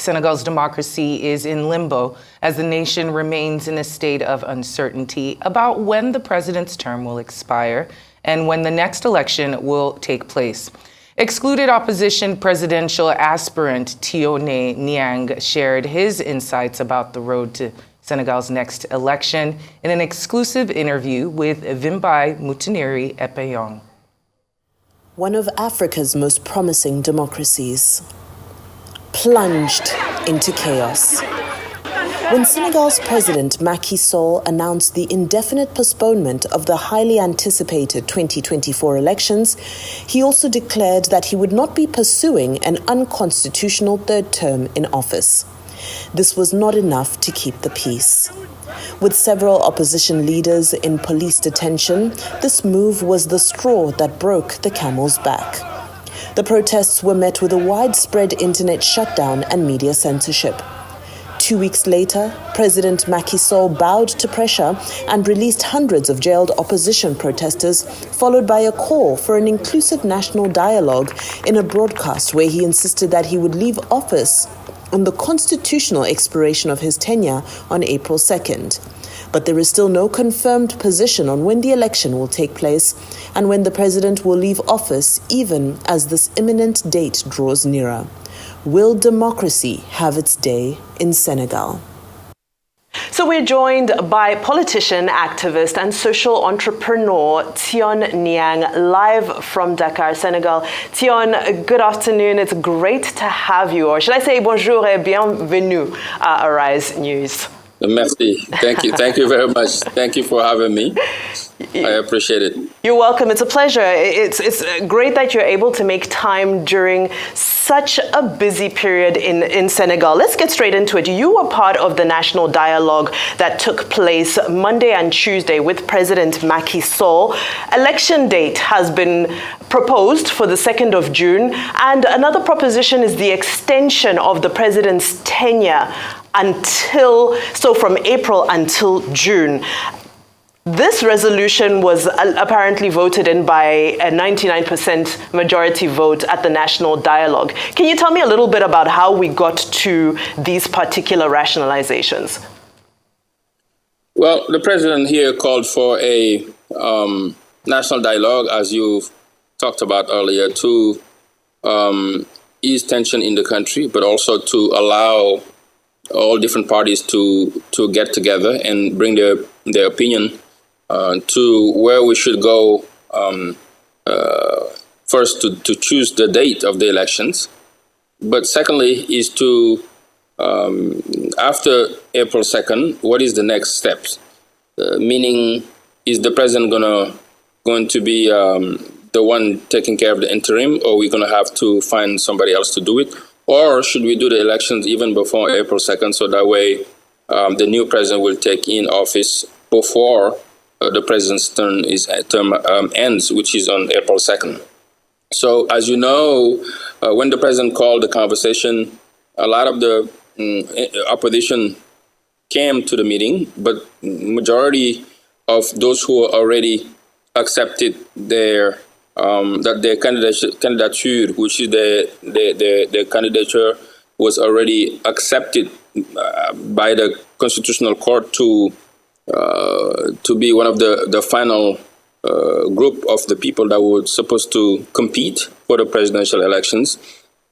Senegal's democracy is in limbo as the nation remains in a state of uncertainty about when the president's term will expire and when the next election will take place. Excluded opposition presidential aspirant Thione Niang shared his insights about the road to Senegal's next election in an exclusive interview with Vimbai Mutineri Epeyong. One of Africa's most promising democracies, plunged into chaos. When Senegal's president Macky Sall announced the indefinite postponement of the highly anticipated 2024 elections, he also declared that he would not be pursuing an unconstitutional third term in office. This was not enough to keep the peace. With several opposition leaders in police detention, this move was the straw that broke the camel's back. The protests were met with a widespread internet shutdown and media censorship. 2 weeks later, President Macky Sall bowed to pressure and released hundreds of jailed opposition protesters, followed by a call for an inclusive national dialogue in a broadcast where he insisted that he would leave office on the constitutional expiration of his tenure on April 2nd. But there is still no confirmed position on when the election will take place and when the president will leave office, even as this imminent date draws nearer. Will democracy have its day in Senegal? So we're joined by politician, activist and social entrepreneur Thione Niang, live from Dakar, Senegal. Thione, good afternoon. It's great to have you, or should I say bonjour et bienvenue à Arise News. Merci. Thank you. Thank you very much. Thank you for having me. I appreciate it. You're welcome. It's a pleasure. It's great that you're able to make time during such a busy period in Senegal. Let's get straight into it. You were part of the national dialogue that took place Monday and Tuesday with President Macky Sall. Election date has been proposed for the 2nd of June, and another proposition is the extension of the president's tenure from April until June. This resolution was apparently voted in by a 99% majority vote at the National Dialogue. Can you tell me a little bit about how we got to these particular rationalizations? Well, the president here called for a national dialogue, as you talked about earlier, to ease tension in the country, but also to allow all different parties to get together and bring their opinion to where we should go first to choose the date of the elections, but secondly is to after April 2nd, what is the next steps? Meaning, is the president going to be the one taking care of the interim, or are we going to have to find somebody else to do it? Or should we do the elections even before April 2nd, so that way the new president will take in office before the president's term ends, which is on April 2nd. So, as you know, when the president called the conversation, a lot of the opposition came to the meeting, but majority of those who already accepted their candidature, which is the candidature was already accepted by the Constitutional Court to be one of the final group of the people that were supposed to compete for the presidential elections.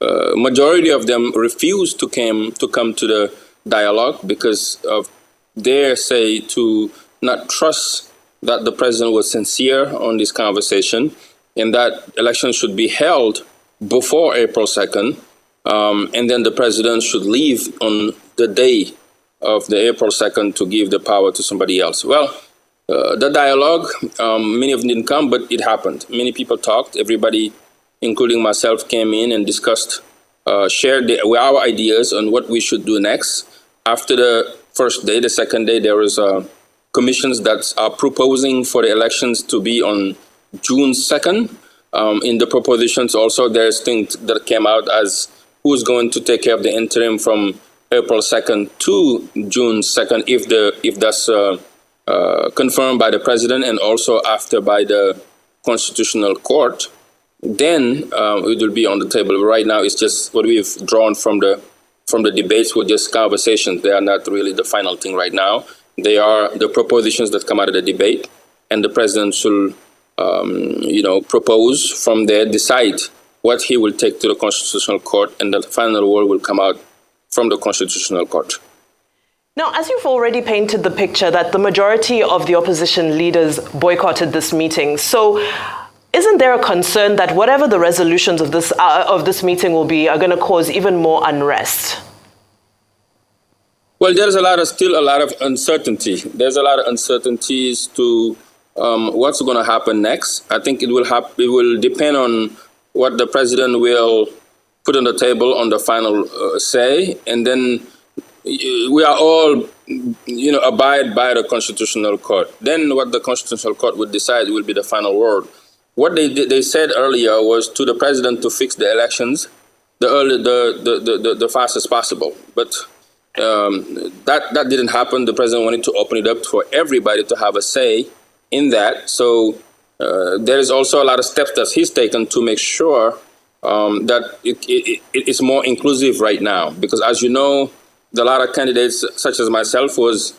Majority of them refused to come to the dialogue because of their say to not trust that the president was sincere on this conversation, and that elections should be held before April 2nd, and then the president should leave on the day of the April 2nd to give the power to somebody else. Well, the dialogue, many of them didn't come, but it happened. Many people talked. Everybody, including myself, came in and discussed, shared our ideas on what we should do next. After the first day, the second day, there was commissions that are proposing for the elections to be on June 2nd. In the propositions also, there's things that came out as who's going to take care of the interim from April 2nd to June 2nd, if that's confirmed by the president and also after by the Constitutional Court, then it will be on the table. Right now, it's just what we've drawn from the from the debates were just conversations. They are not really the final thing right now. They are the propositions that come out of the debate, and the president should, propose from there, decide what he will take to the Constitutional Court, and the final word will come out from the Constitutional Court. Now, as you've already painted the picture that the majority of the opposition leaders boycotted this meeting, so isn't there a concern that whatever the resolutions of this meeting will be are going to cause even more unrest? Well, there's still a lot of uncertainty. There's a lot of uncertainties to what's going to happen next. I think it will depend on what the president will put on the table on the final say, and then we are all, abide by the Constitutional Court. Then what the Constitutional Court would decide will be the final word. What they said earlier was to the president to fix the elections the fastest possible, but that didn't happen. The president wanted to open it up for everybody to have a say in that. So there is also a lot of steps that he's taken to make sure that it is more inclusive right now, because as you know, a lot of candidates, such as myself, was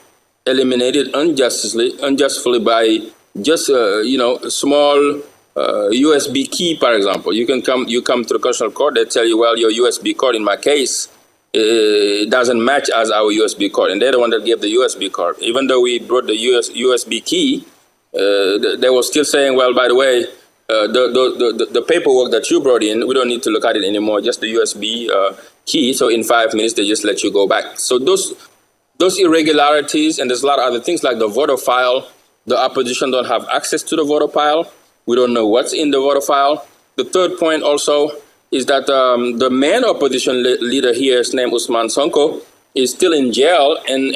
eliminated unjustly by just a small USB key, for example. You come to the Constitutional Court, they tell you, well, your USB card, in my case, it doesn't match as our USB card, and they're the one that gave the USB card. Even though we brought the USB key, they were still saying, well, by the way, the paperwork that you brought in, we don't need to look at it anymore, just the USB key. So in 5 minutes, they just let you go back. So those irregularities, and there's a lot of other things like the voter file. The opposition don't have access to the voter file. We don't know what's in the voter file. The third point also is that the main opposition leader here, his name Ousmane Sonko, is still in jail, and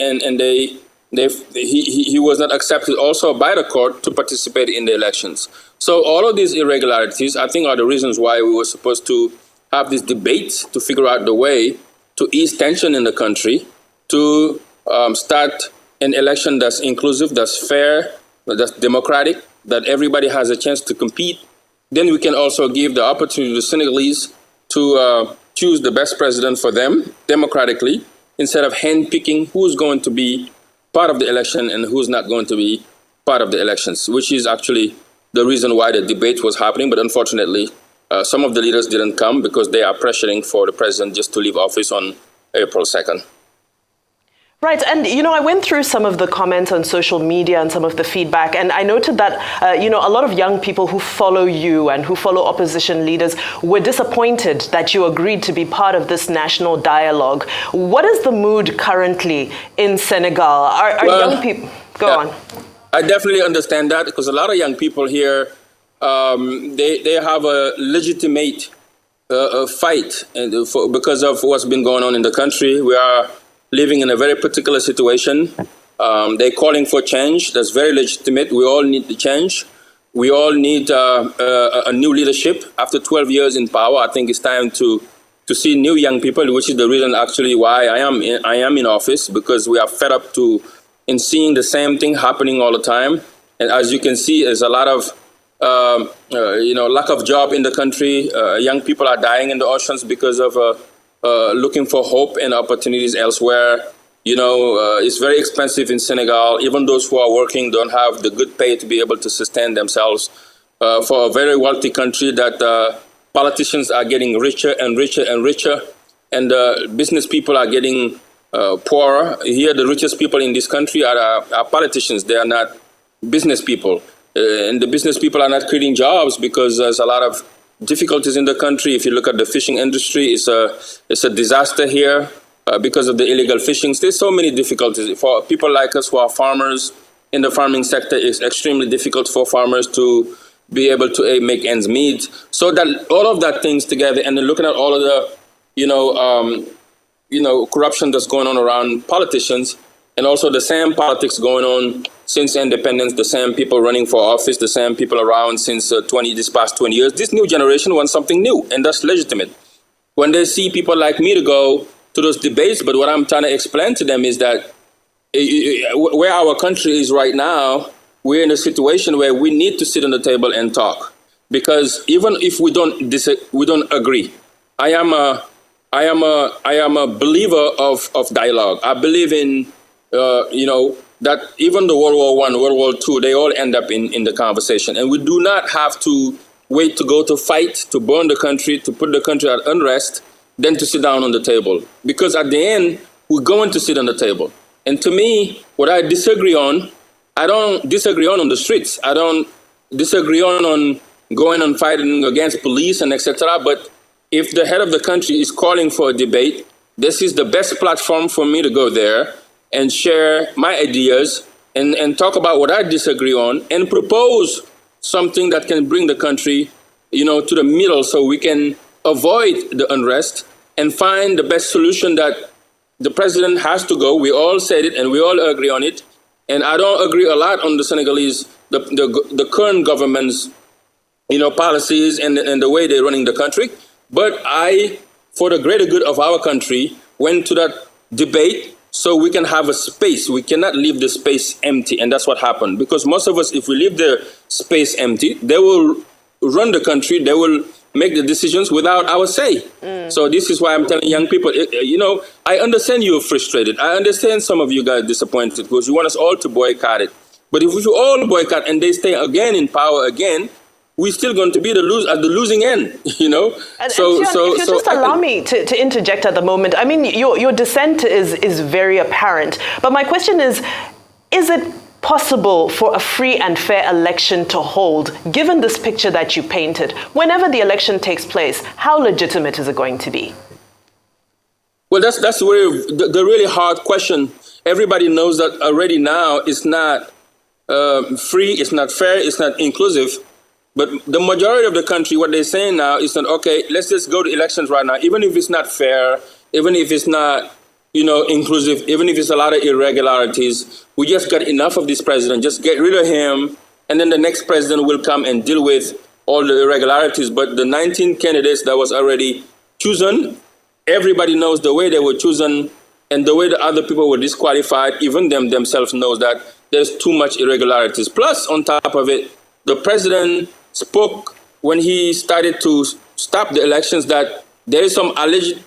he was not accepted also by the court to participate in the elections. So all of these irregularities, I think, are the reasons why we were supposed to have this debate to figure out the way to ease tension in the country, to start an election that's inclusive, that's fair, that's democratic, that everybody has a chance to compete. Then we can also give the opportunity to Senegalese to choose the best president for them democratically, instead of handpicking who's going to be part of the election and who's not going to be part of the elections, which is actually the reason why the debate was happening. But unfortunately, some of the leaders didn't come because they are pressuring for the president just to leave office on April 2nd. Right, and I went through some of the comments on social media and some of the feedback, and I noted that a lot of young people who follow you and who follow opposition leaders were disappointed that you agreed to be part of this national dialogue. What is the mood currently in Senegal? Are young people... Go on. I definitely understand that, because a lot of young people here, they have a legitimate fight because of what's been going on in the country. We are living in a very particular situation. They're calling for change. That's very legitimate. We all need the change. We all need a new leadership. After 12 years in power, I think it's time to see new young people, which is the reason actually why I am in office, because we are fed up in seeing the same thing happening all the time. And as you can see, there's a lot of lack of job in the country. Young people are dying in the oceans because of looking for hope and opportunities elsewhere. It's very expensive in Senegal. Even those who are working don't have the good pay to be able to sustain themselves. For a very wealthy country, that politicians are getting richer and richer and richer, and business people are getting poorer. Here, the richest people in this country are politicians. They are not business people. And the business people are not creating jobs because there's a lot of difficulties in the country. If you look at the fishing industry, it's a disaster here because of the illegal fishing. There's so many difficulties. For people like us who are farmers in the farming sector, it's extremely difficult for farmers to be able to make ends meet. So that all of that things together, and then looking at all of the, corruption that's going on around politicians, and also the same politics going on since independence, the same people running for office, the same people around since this past 20 years. This new generation wants something new, and that's legitimate. When they see people like me to go to those debates, but what I'm trying to explain to them is that where our country is right now, we're in a situation where we need to sit on the table and talk. Because even if we don't agree, I am I am a believer of dialogue. I believe in that even the World War I, World War II, they all end up in the conversation, and we do not have to wait to go to fight, to burn the country, to put the country at unrest, then to sit down on the table. Because at the end, we're going to sit on the table. And to me, what I disagree on, I don't disagree on the streets. I don't disagree on going and fighting against police and etc. But if the head of the country is calling for a debate, this is the best platform for me to go there and share my ideas and talk about what I disagree on and propose something that can bring the country, to the middle so we can avoid the unrest and find the best solution that the president has to go. We all said it and we all agree on it. And I don't agree a lot on the Senegalese, the current government's, policies and the way they're running the country. But I, for the greater good of our country, went to that debate so we can have a space. We cannot leave the space empty. And that's what happened. Because most of us, if we leave the space empty, they will run the country. They will make the decisions without our say. So this is why I'm telling young people, I understand you're frustrated. I understand some of you guys disappointed because you want us all to boycott it. But if we all boycott and they stay again in power again, we're still going to be at the losing end, And if you just allow me to interject at the moment, I mean, your dissent is very apparent. But my question is it possible for a free and fair election to hold, given this picture that you painted? Whenever the election takes place, how legitimate is it going to be? Well, that's the really hard question. Everybody knows that already now it's not free, it's not fair, it's not inclusive. But the majority of the country, what they're saying now is that, okay, let's just go to elections right now, even if it's not fair, even if it's not, inclusive, even if it's a lot of irregularities. We just got enough of this president, just get rid of him, and then the next president will come and deal with all the irregularities. But the 19 candidates that was already chosen, everybody knows the way they were chosen and the way the other people were disqualified, even themselves knows that there's too much irregularities. Plus, on top of it, the president spoke when he started to stop the elections that there is some alleged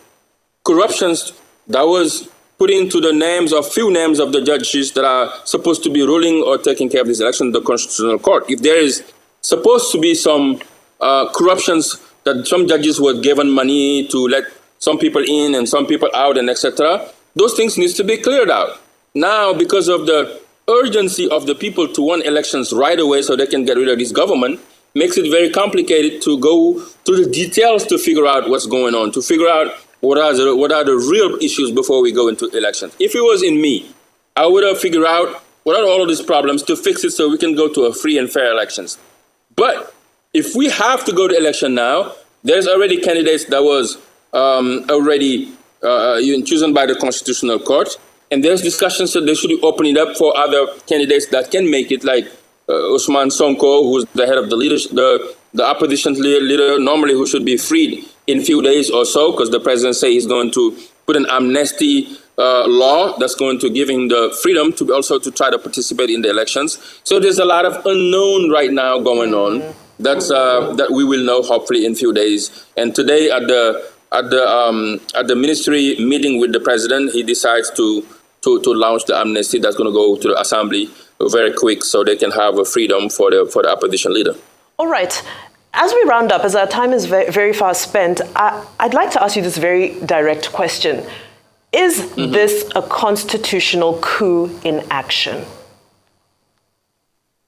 corruptions that was put into the names of few names of the judges that are supposed to be ruling or taking care of this election, the Constitutional Court. If there is supposed to be some corruptions that some judges were given money to let some people in and some people out and etc., those things needs to be cleared out. Now, because of the urgency of the people to want elections right away so they can get rid of this government, makes it very complicated to go to the details to figure out what's going on, to figure out what are the real issues before we go into elections. If it was in me, I would have figured out what are all of these problems to fix it so we can go to a free and fair elections. But if we have to go to election now, there's already candidates that was already chosen by the Constitutional Court, and there's discussions that they should open it up for other candidates that can make it, like Ousmane Sonko, who's the head of the leadership, the opposition leader, normally who should be freed in a few days or so, because the president says he's going to put an amnesty law that's going to give him the freedom to also to try to participate in the elections. So there's a lot of unknown right now going on that we will know hopefully in a few days. And today at the ministry meeting with the president, he decides to launch the amnesty that's going to go to the assembly very quick so they can have a freedom for the opposition leader. All right. As we round up, as our time is very fast spent, I'd like to ask you this very direct question. Is this a constitutional coup in action?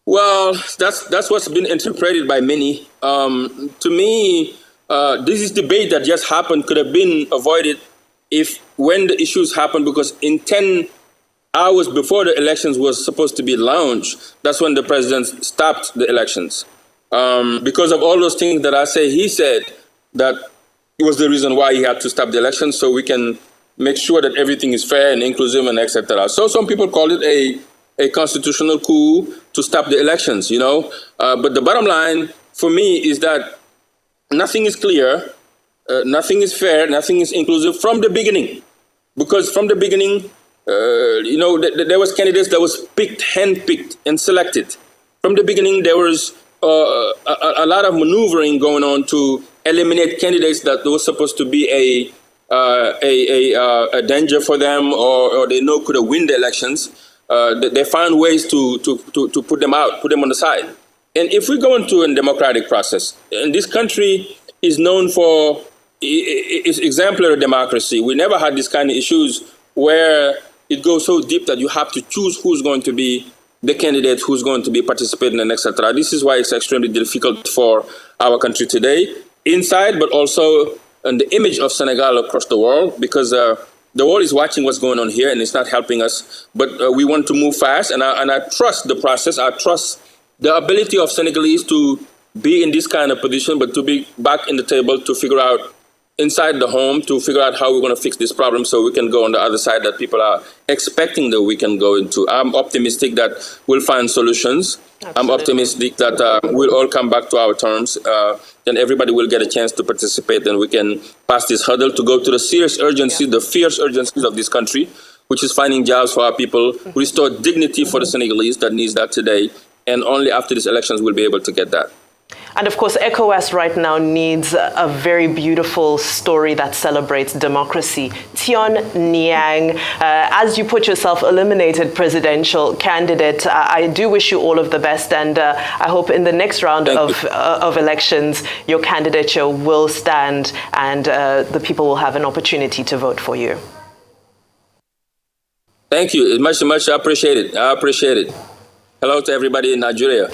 Well, that's what's been interpreted by many. To me, this is debate that just happened could have been avoided when the issues happened, because in 10 hours before the elections was supposed to be launched, that's when the president stopped the elections. Because of all those things that I say, he said that it was the reason why he had to stop the elections, so we can make sure that everything is fair and inclusive and etc. So some people call it a constitutional coup to stop the elections, But the bottom line for me is that nothing is clear, nothing is fair, nothing is inclusive from the beginning. Because from the beginning, there was candidates that was handpicked and selected. From the beginning, there was a lot of maneuvering going on to eliminate candidates that was supposed to be a danger for them, or they know could win the elections, they find ways to put them out, put them on the side. And if we go into a democratic process, and this country is known for its exemplary democracy, we never had this kind of issues where it goes so deep that you have to choose who's going to be the candidate, who's going to be participating in, etc. This is why it's extremely difficult for our country today, inside, but also in the image of Senegal across the world, because the world is watching what's going on here, and it's not helping us. But we want to move fast, and I trust the process. I trust the ability of Senegalese to be in this kind of position, but to be back in the table to figure out inside the home, to figure out how we're going to fix this problem so we can go on the other side that people are expecting that we can go into. I'm optimistic that we'll find solutions. Absolutely. I'm optimistic that we'll all come back to our terms, and everybody will get a chance to participate, and we can pass this hurdle to go to the serious urgency, the fierce urgencies of this country, which is finding jobs for our people, restore dignity for the Senegalese that needs that today, and only after these elections we'll be able to get that. And of course, ECOWAS right now needs a very beautiful story that celebrates democracy. Thione Niang, as you put yourself, eliminated presidential candidate, I do wish you all of the best, and I hope in the next round of elections, your candidature will stand, and the people will have an opportunity to vote for you. Thank you. Much appreciated. I appreciate it. Hello to everybody in Nigeria.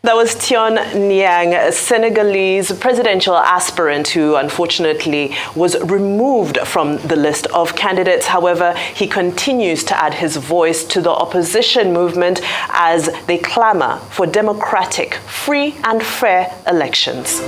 That was Thione Niang, a Senegalese presidential aspirant who unfortunately was removed from the list of candidates. However, he continues to add his voice to the opposition movement as they clamor for democratic, free and fair elections.